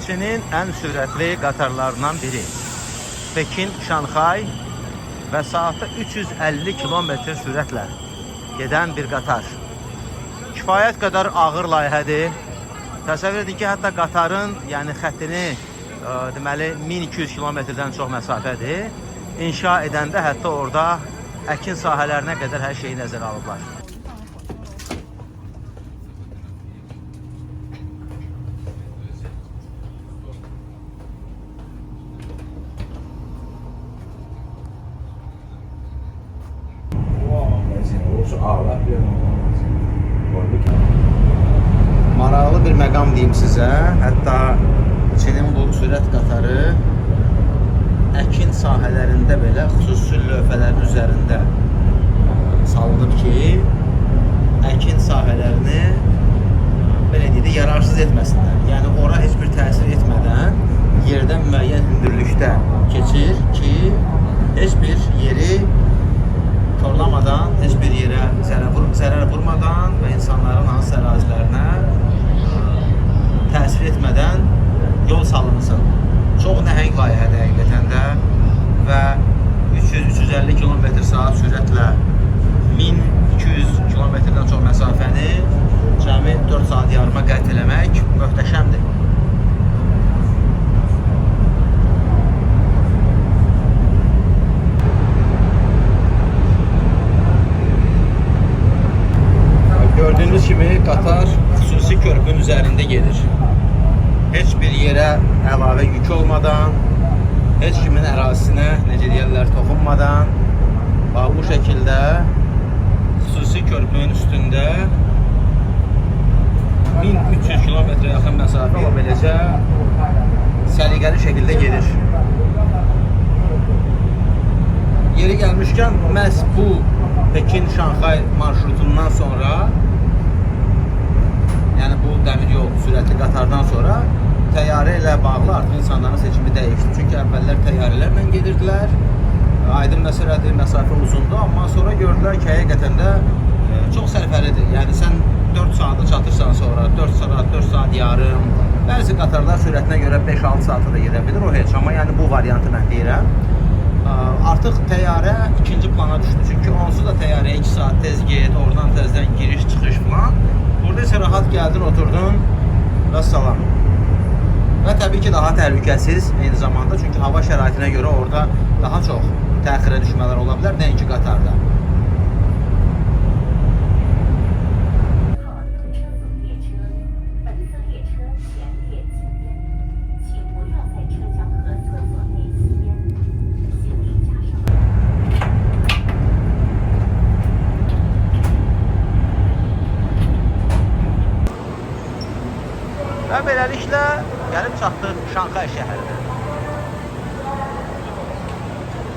Çinin ən sürətli qatarlarından biri. Pekin-Şanxay və saatda 350 kilometr sürətlə gedən bir qatar. Kifayət qədər ağır layihədir. Təsəvvür edin ki, hətta qatarın xəttini deməli 1200 kilometrdən çox məsafədir. İnşa edəndə hətta orada əkin sahələrinə qədər hər şeyi nəzərə alıblar. Maraqlı bir məqam deyim sizə. Hətta Çinin bu sürət qatarı əkin sahələrində belə xüsusi lövhələrin üzərində salınıb ki, əkin sahələrini belə deyək də yararsız etməsinlər. Yəni ora heç bir təsir etmədən yerdən müəyyən hündürlükdə keçir ki, heç bir yeri korlamadan, heç bir yerə zərər vurmadan və insanların hansı ərazilərinə təsir etmədən yol salınırsın. Çox nəhəng layihədir həqiqətən də və 300-350 km/saat sürətlə 1200 kilometrdən çox məsafəni cəmi 4 saat yarıma qət eləmək möhtəşəmdir. Gördüğünüz kimi qatar xüsusi körpünün üzərində gedir. Heç bir yerə əlavə yük olmadan, heç kimin ərazisinə, necə deyirlər, toxunmadan bu şəkildə xüsusi körpünün üstündə 1300 kilometrə yaxın məsafə beləcə səliqəli şəkildə gedir. Yeri gəlmişkən, məhz bu Pekin-Şanxay marşrutundan sonra, yəni bu dəmiryol sürətli qatardan sonra təyyarə ilə bağlı artıq insanların seçimi dəyişdi. Çünki əvvəllər təyyarələrlə gedirdilər. Aydın məsələdir, məsafə uzundur, amma sonra gördülər ki, həqiqətən də çox sərfəlidir. Yəni sən 4 saatı çatırsan sonra, 4 saat yarım, bəzi qatarlar sürətinə görə 5-6 saatı da gedə bilir, o heç, amma yəni bu variantı mən deyirəm. Artıq təyyarə ikinci plana düşdü. Çünki onsuz da təyyarəyə 2 saat tez get, oradan təzdən giriş, çıxış falan. Burada isə rahat gəldin, oturdun və salam. Və təbii ki, daha təhlükəsiz eyni zamanda. Çünki hava şəraitinə görə orada daha çox təxirə düşmələr ola bilər, nəinki qatarda. Və beləliklə gəlib çatdıq Şanxay şəhərinə.